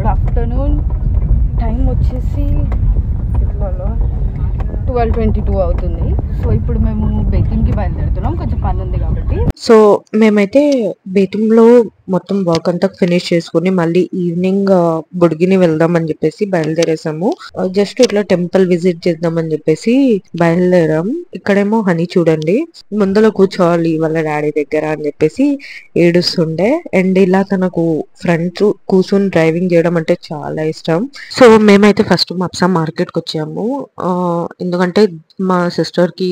Good afternoon. Time వచ్చేసి 12:22 అవుతుంది. So ఇప్పుడు మేము బేతింగ్కి బయలుదేరుతున్నాం, కొంచెం పని ఉంది కాబట్టి. సో మేమైతే బేతింగ్లో మొత్తం వర్క్ అంతా ఫినిష్ చేసుకుని మళ్ళీ ఈవినింగ్ బుడిగిని వెళ్దాం అని చెప్పేసి బయలుదేరేసాము. జస్ట్ ఇట్లా టెంపుల్ విజిట్ చేద్దామని చెప్పేసి బయలుదేరాం. ఇక్కడేమో హనీ చూడండి ముందర కూర్చోవాలి వాళ్ళ డాడీ దగ్గర అని చెప్పేసి ఏడుస్తుండే. అండ్ ఇలా తనకు ఫ్రంట్ కూర్చొని డ్రైవింగ్ చేయడం అంటే చాలా ఇష్టం. సో మేమైతే ఫస్ట్ మప్సా మార్కెట్కి వచ్చాము. ఎందుకంటే మా సిస్టర్ కి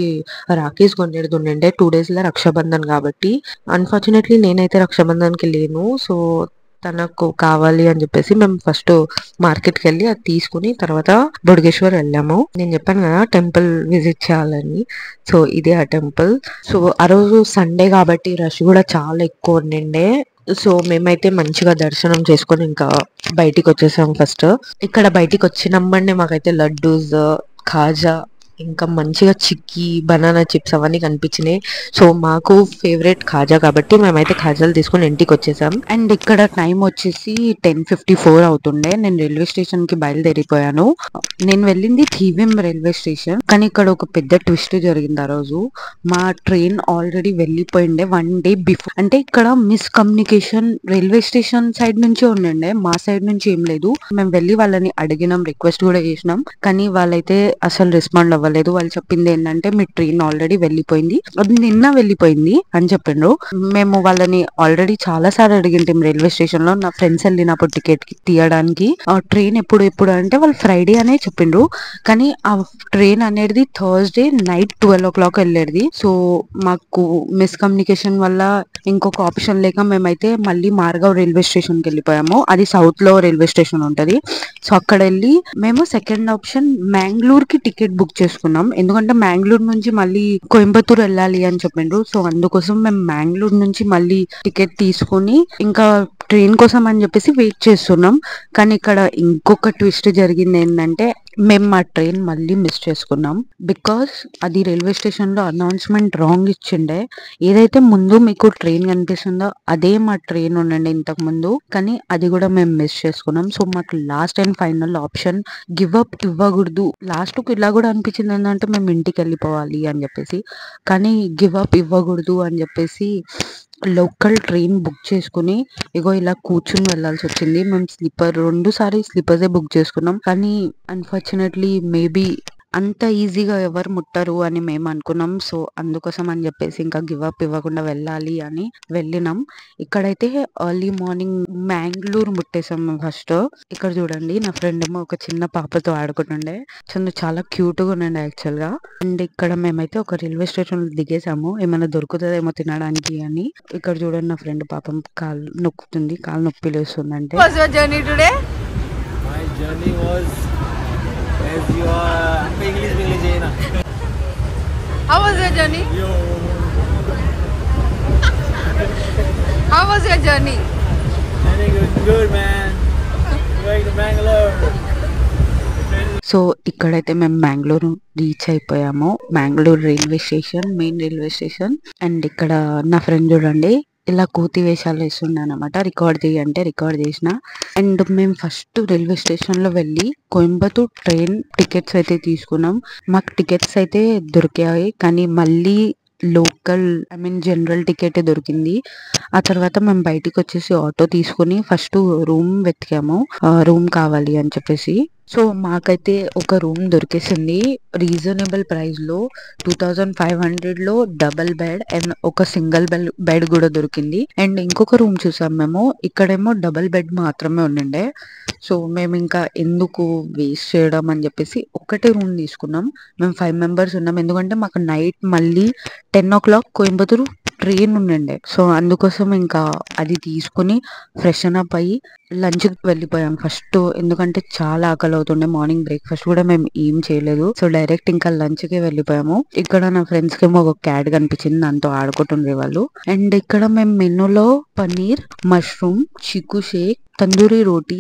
రాఖీస్ కొనేది ఉండే 2 days లో రక్షాబంధన్ కాబట్టి. అన్ఫార్చునేట్లీ నేనైతే రక్షాబంధన్కి లేను. సో తనకు కావాలి అని చెప్పేసి మేము ఫస్ట్ మార్కెట్కి వెళ్ళి అది తీసుకుని తర్వాత బొడిగేశ్వర్ వెళ్ళాము. నేను చెప్పాను కదా టెంపుల్ విజిట్ చేయాలని. సో ఇదే ఆ టెంపుల్. సో ఆ రోజు సండే కాబట్టి రష్ కూడా చాలా ఎక్కువ ఉండే. సో మేమైతే మంచిగా దర్శనం చేసుకొని ఇంకా బయటికి వచ్చేసాం. ఫస్ట్ ఇక్కడ బయటికి వచ్చినమ్మనే మాకైతే లడ్డూస్, ఖాజా, ఇంకా మంచిగా చిక్కీ, బనానా చిప్స్ అవన్నీ కనిపించినాయి. సో మాకు ఫేవరెట్ ఖాజా కాబట్టి మేమైతే ఖాజాలు తీసుకుని ఇంటికి వచ్చేసాం. అండ్ ఇక్కడ టైం వచ్చేసి 10:54 అవుతుండే. నేను రైల్వే స్టేషన్ కి బయలుదేరిపోయాను. నేను వెళ్ళింది థీవిం రైల్వే స్టేషన్, కానీ ఇక్కడ ఒక పెద్ద ట్విస్ట్ జరిగింది. ఆ రోజు మా ట్రైన్ ఆల్రెడీ వెళ్ళిపోయిండే 1 day బిఫోర్. అంటే ఇక్కడ మిస్కమ్యూనికేషన్ రైల్వే స్టేషన్ సైడ్ నుంచి ఉండే, మా సైడ్ నుంచి ఏం లేదు. మేము వెళ్ళి వాళ్ళని అడిగినాం, రిక్వెస్ట్ కూడా చేసినాం, కానీ వాళ్ళైతే అసలు రెస్పాండ్ అవ్వలేదు. వాళ్ళు చెప్పింది ఏంటంటే మీ ట్రైన్ ఆల్రెడీ వెళ్ళిపోయింది, అది నిన్న వెళ్ళిపోయింది అని చెప్పిండ్రు. మేము వాళ్ళని ఆల్రెడీ చాలా సార్లు అడిగింటాం రైల్వే స్టేషన్ లో. నా ఫ్రెండ్స్ వెళ్ళినప్పుడు టికెట్ తీయడానికి ట్రైన్ ఎప్పుడు అంటే వాళ్ళు ఫ్రైడే అనే చెప్పిండ్రు, కానీ ఆ ట్రైన్ అనేది థర్స్డే నైట్ 12 o'clock వెళ్ళేది. సో మాకు మిస్కమ్యూనికేషన్ వల్ల ఇంకొక ఆప్షన్ లేక మేమైతే మళ్ళీ మార్గావ్ రైల్వే స్టేషన్ కి వెళ్ళిపోయాము. అది సౌత్ లో రైల్వే స్టేషన్ ఉంటది. సో అక్కడ వెళ్ళి మేము సెకండ్ ఆప్షన్ మ్యాంగ్లూర్ కి టికెట్ బుక్ చేసుకున్నాం. ఎందుకంటే మ్యాంగ్లూర్ నుంచి మళ్ళీ కోయంబత్తూర్ వెళ్ళాలి అని చెప్పిండ్రు. సో అందుకోసం మేము మ్యాంగ్లూర్ నుంచి మళ్ళీ టికెట్ తీసుకుని ఇంకా ట్రైన్ కోసం అని చెప్పేసి వెయిట్ చేస్తున్నాం. కానీ ఇక్కడ ఇంకొక ట్విస్ట్ జరిగింది ఏంటంటే మేము మా ట్రైన్ మళ్ళీ మిస్ చేసుకున్నాం. బికాస్ అది రైల్వే స్టేషన్ లో అనౌన్స్మెంట్ రాంగ్ ఇచ్చిండే. ఏదైతే ముందు మీకు ట్రైన్ కనిపిస్తుందో అదే మా ట్రైన్ ఉండండి ఇంతకు ముందు, కానీ అది కూడా మేము మిస్ చేసుకున్నాం. సో మాకు last and final option give up ఇవ్వకూడదు. లాస్ట్ కు ఇలా కూడా అనిపించింది ఏంటంటే మేము ఇంటికి వెళ్ళిపోవాలి అని చెప్పేసి, కానీ గివ్ అప్ ఇవ్వకూడదు అని చెప్పేసి లోకల్ ట్రైన్ బుక్ చేసుకుని ఇగో ఇలా కూర్చుని వెళ్లాల్సి వచ్చింది. మేము స్లీపర్ 2 సారి స్లీపర్సే బుక్ చేసుకున్నాం, కానీ అన్ఫార్చునేట్లీ మేబీ అంత ఈజీగా ఎవరు ముట్టరు అని మేము అనుకున్నాం. సో అందుకోసం అని చెప్పేసి ఇంకా గివ్ అప్ ఇవ్వకుండా వెళ్ళాలి అని వెళ్ళినాం. ఇక్కడైతే ఎర్లీ మార్నింగ్ మ్యాంగ్లూర్ ముట్టేసాం ఫస్ట్. ఇక్కడ చూడండి నా ఫ్రెండ్ ఏమో ఒక చిన్న పాపతో ఆడుకుంటుండే, చాలా క్యూట్ గా ఉండే యాక్చువల్ గా. అండ్ ఇక్కడ మేమైతే ఒక రైల్వే స్టేషన్ దిగేసాము, ఏమైనా దొరుకుతుందేమో తినడానికి అని. ఇక్కడ చూడండి నా ఫ్రెండ్ పాపం కాలు నొక్కుతుంది, కాలు నొప్పి లేస్తుందంటే. Journey today My journey was as you are English hai na. How was your journey? Yo. How was your journey? Journey good man. Going to Bangalore. So ఇక్కడైతే మేము మ్యాంగ్లూరు రీచ్ అయిపోయాము. Mangalore railway station, main railway station. And ఇక్కడ నా friend చూడండి ఇలా కోతి వేషాలు వేస్తుండే అనమాట. రికార్డ్ చేయంటే రికార్డ్ చేసిన. అండ్ మేము ఫస్ట్ రైల్వే స్టేషన్ లో వెళ్ళి కోయంబత్తూర్ ట్రైన్ టికెట్స్ అయితే తీసుకున్నాం. మాకు టికెట్స్ అయితే దొరికాయి, కానీ మళ్ళీ లోకల్ జనరల్ టికెట్ దొరికింది. ఆ తర్వాత మేము బయటికి వచ్చేసి ఆటో తీసుకుని ఫస్ట్ రూమ్ వెతికాము, రూమ్ కావాలి అని చెప్పేసి. సో మాకైతే ఒక రూమ్ దొరికేసింది రీజనబుల్ ప్రైస్ లో. 2500 లో డబల్ బెడ్ అండ్ ఒక సింగిల్ బెడ్ కూడా దొరికింది. అండ్ ఇంకొక రూమ్ చూసాం మేము, ఇక్కడేమో డబల్ బెడ్ మాత్రమే ఉండే. సో మేము ఇంకా ఎందుకు వేస్ట్ చేయడం అని చెప్పేసి ఒకటే రూమ్ తీసుకున్నాం. మేము 5 members ఉన్నాం, ఎందుకంటే మాకు నైట్ మళ్ళీ 10 o'clock కోయంబత్తూరు ట్రైన్ ఉండే. సో అందుకోసం ఇంకా అది తీసుకుని ఫ్రెషన్ అప్ అయ్యి లంచ్కి వెళ్ళిపోయాం ఫస్ట్. ఎందుకంటే చాలా ఆకలి అవుతుండే, మార్నింగ్ బ్రేక్ఫాస్ట్ కూడా మేము ఏం చేయలేదు. సో డైరెక్ట్ ఇంకా లంచ్ కి వెళ్ళిపోయాము. ఇక్కడ నా ఫ్రెండ్స్ కి ఏమో ఒక క్యాట్ కనిపించింది, దాంతో ఆడుకుంటుండే వాళ్ళు. అండ్ ఇక్కడ మేము మెనూలో పన్నీర్, మష్రూమ్, చిక్కు షేక్, తందూరి రోటీ,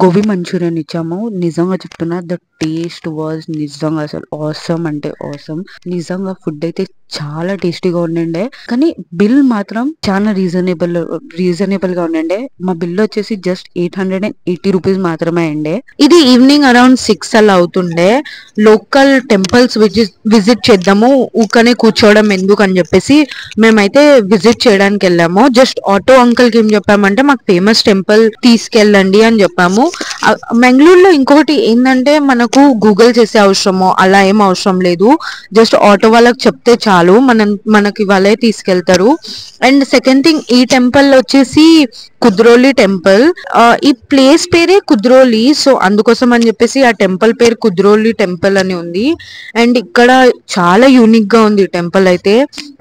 గోబీ మంచూరియన్ ఇచ్చాము. నిజంగా చెప్తున్నా, ద టేస్ట్ వాజ్ నిజంగా అసలు ఆసమ్ అంటే ఆసమ్. నిజంగా ఫుడ్ అయితే చాలా టేస్టీగా ఉండండే, కానీ బిల్ మాత్రం చాలా రీజనబుల్ గా ఉండండే. మా బిల్ వచ్చేసి జస్ట్ 880 రూపీస్ మాత్రమే అండే. ఇది ఈవినింగ్ అరౌండ్ 6 అలా అవుతుండే. లోకల్ టెంపుల్స్ విజిట్ చేద్దాము, ఊకనే కూర్చోవడం ఎందుకు అని చెప్పేసి మేమైతే విజిట్ చేయడానికి వెళ్ళాము. జస్ట్ ఆటో అంకుల్ కి ఏం చెప్పామంటే మాకు ఫేమస్ టెంపుల్ తీసుకెళ్ళండి అని చెప్పాము. మెంగళూరులో ఇంకొకటి ఏంటంటే మనకు గూగుల్ చేసే అవసరమో అలా ఏం అవసరం లేదు. జస్ట్ ఆటో వాళ్ళకి చెప్తే చాలు, మనకి వాళ్ళే తీసుకెళ్తారు. అండ్ సెకండ్ థింగ్, ఈ టెంపుల్ వచ్చేసి కుద్రోలి టెంపుల్. ఈ ప్లేస్ పేరే కుద్రోలి, సో అందుకోసం అని చెప్పేసి ఆ టెంపుల్ పేరు కుద్రోలి టెంపుల్ అని ఉంది. అండ్ ఇక్కడ చాలా యూనిక్ గా ఉంది టెంపుల్ అయితే.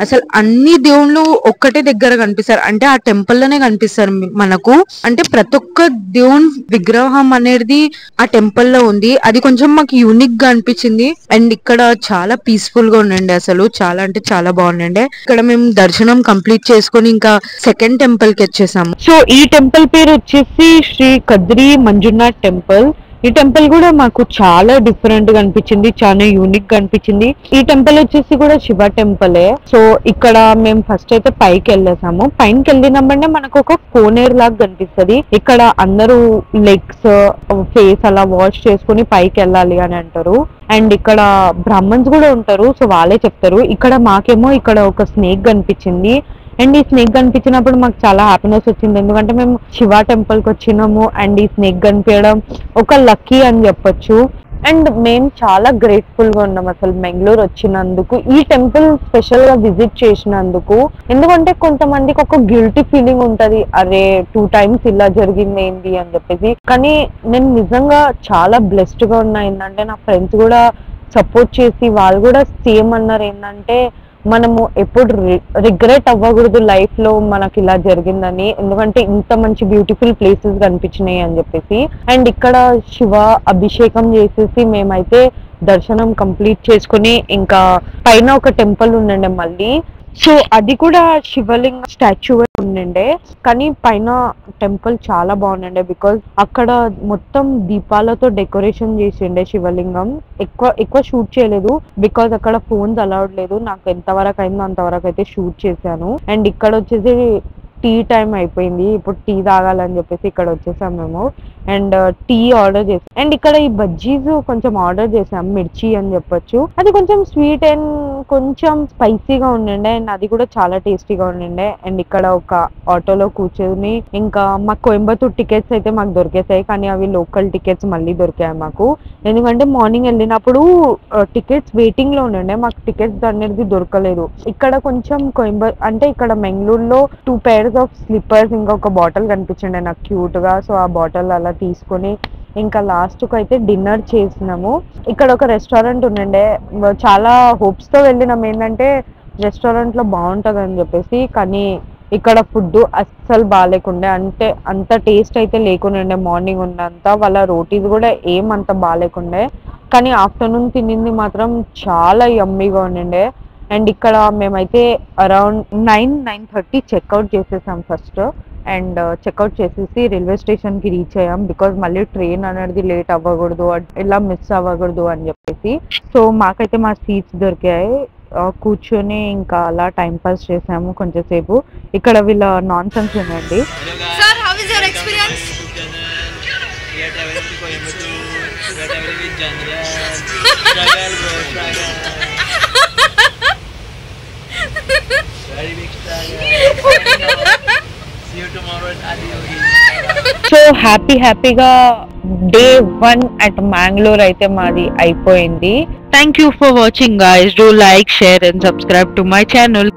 అసలు అన్ని దేవుళ్ళు ఒక్కటే దగ్గర కనిపిస్తారు, అంటే ఆ టెంపుల్ లోనే కనిపిస్తారు మనకు. అంటే ప్రతి ఒక్క దేవుని విగ్రహం అనేది ఆ టెంపుల్ లో ఉంది. అది కొంచెం మాకు యూనిక్ గా అనిపించింది. అండ్ ఇక్కడ చాలా పీస్ఫుల్ గా ఉండండి, అసలు చాలా అంటే చాలా బాగుండండి. ఇక్కడ మేము దర్శనం కంప్లీట్ చేసుకుని ఇంకా సెకండ్ టెంపుల్ కి వచ్చేసాము. సో ఈ టెంపుల్ పేరు వచ్చేసి శ్రీ కద్రి మంజునాథ్ టెంపుల్. ఈ టెంపుల్ కూడా మాకు చాలా డిఫరెంట్ గా అనిపించింది, చాలా యూనిక్ గా అనిపించింది. ఈ టెంపుల్ వచ్చేసి కూడా శివ టెంపులే. సో ఇక్కడ మేము ఫస్ట్ అయితే పైకి వెళ్ళేసాము. పైకి వెళ్ళినామంటే మనకు ఒక కోనేరు లాగా కనిపిస్తుంది. ఇక్కడ అందరూ లెగ్స్ ఫేస్ అలా వాష్ చేసుకుని పైకి వెళ్ళాలి అని అంటారు. అండ్ ఇక్కడ బ్రాహ్మణ్స్ కూడా ఉంటారు, సో వాళ్ళే చెప్తారు. ఇక్కడ మాకేమో ఇక్కడ ఒక స్నేక్ కనిపించింది. అండ్ ఈ స్నేక్ కనిపించినప్పుడు మాకు చాలా హ్యాపీనెస్ వచ్చింది, ఎందుకంటే మేము శివ టెంపుల్ కి వచ్చినాము అండ్ ఈ స్నేక్ కనిపించడం ఒక లక్కీ అని చెప్పొచ్చు. అండ్ మేము చాలా గ్రేట్ఫుల్ గా ఉన్నాం అసలు మెంగళూరు వచ్చినందుకు, ఈ టెంపుల్ స్పెషల్ గా విజిట్ చేసినందుకు. ఎందుకంటే కొంతమందికి ఒక గిల్టీ ఫీలింగ్ ఉంటది, అరే 2 times ఇలా జరిగింది ఏంటి అని చెప్పేసి. కానీ నేను నిజంగా చాలా బ్లెస్డ్ గా ఉన్నా. ఏంటంటే నా ఫ్రెండ్స్ కూడా సపోర్ట్ చేసి వాళ్ళు కూడా సేమ్ అన్నారు, ఏంటంటే మనము ఎప్పుడు రిగ్రెట్ అవ్వకూడదు లైఫ్ లో మనకి ఇలా జరిగిందని, ఎందుకంటే ఇంత మంచి బ్యూటిఫుల్ ప్లేసెస్ కనిపించినాయి అని చెప్పేసి. అండ్ ఇక్కడ శివ అభిషేకం చేసేసి మేమైతే దర్శనం కంప్లీట్ చేసుకుని ఇంకా పైన ఒక టెంపుల్ ఉండండి మళ్ళీ. సో అది కూడా శివలింగ స్టాచ్యూ ఉండండి, కానీ పైన టెంపుల్ చాలా బాగుండే. బికాజ్ అక్కడ మొత్తం దీపాలతో డెకరేషన్ చేసిండే శివలింగం. ఎక్కువ షూట్ చేయలేదు, బికాజ్ అక్కడ ఫోన్స్ అలౌడ్ లేదు. నాకు ఎంతవరకు అయిందో అంతవరకు అయితే షూట్ చేశాను. అండ్ ఇక్కడ వచ్చేసి టీ టైం అయిపోయింది, ఇప్పుడు టీ తాగాలని చెప్పేసి ఇక్కడ వచ్చేసాం మేము. అండ్ టీ ఆర్డర్ చేసాం. అండ్ ఇక్కడ ఈ బజ్జీస్ కొంచెం ఆర్డర్ చేసాం, మిర్చి అని చెప్పొచ్చు. అది కొంచెం స్వీట్ అండ్ కొంచెం స్పైసీగా ఉండండి, అండ్ అది కూడా చాలా టేస్టీగా ఉండండి. అండ్ ఇక్కడ ఒక ఆటోలో కూర్చొని ఇంకా మాకు కోయంబత్తూర్ టికెట్స్ అయితే మాకు దొరికేసాయి, కానీ అవి లోకల్ టికెట్స్ మళ్ళీ దొరికాయి మాకు. ఎందుకంటే మార్నింగ్ వెళ్ళినప్పుడు టికెట్స్ వెయిటింగ్ లో ఉండండి, మాకు టికెట్స్ అనేది దొరకలేదు. ఇక్కడ కొంచెం అంటే ఇక్కడ మెంగళూరులో 2 pairs ఆఫ్ స్లిప్పర్స్ ఇంకా ఒక బాటిల్ కనిపించండి నాకు క్యూట్ గా. సో ఆ బాటిల్ అలా తీసుకొని ఇంకా లాస్ట్ కు అయితే డిన్నర్ చేసినాము. ఇక్కడ ఒక రెస్టారెంట్ ఉండండి, చాలా హోప్స్ తో వెళ్ళినాం ఏంటంటే రెస్టారెంట్ లో బాగుంటది అని చెప్పేసి. కానీ ఇక్కడ ఫుడ్ అస్సలు బాగాలేకుండే, అంటే అంత టేస్ట్ అయితే లేకుండే. మార్నింగ్ ఉన్నంత వాళ్ళ రోటీస్ కూడా ఏమంత బాగాలేకుండే, కానీ ఆఫ్టర్నూన్ తినింది మాత్రం చాలా యమ్మీగా ఉండే. అండ్ ఇక్కడ మేమైతే అరౌండ్ 9-9:30 చెక్అవుట్ చేసేసాం ఫస్ట్. అండ్ చెక్అవుట్ చేసేసి రైల్వే స్టేషన్ కి రీచ్ అయ్యాం, బికాజ్ మళ్ళీ ట్రైన్ అనేది లేట్ అవ్వకూడదు, ఇలా మిస్ అవ్వకూడదు అని చెప్పేసి. సో మాకైతే మా సీట్స్ దొరికాయి, కూర్చొని ఇంకా అలా టైం పాస్ చేసాము కొంచెంసేపు. ఇక్కడ వీళ్ళ నాన్ సెన్స్ ఉందండి. సో హ్యాపీగా డే 1 at Mangalore అయితే మాది అయిపోయింది. Thank you for watching guys. Do like, share and subscribe to my channel.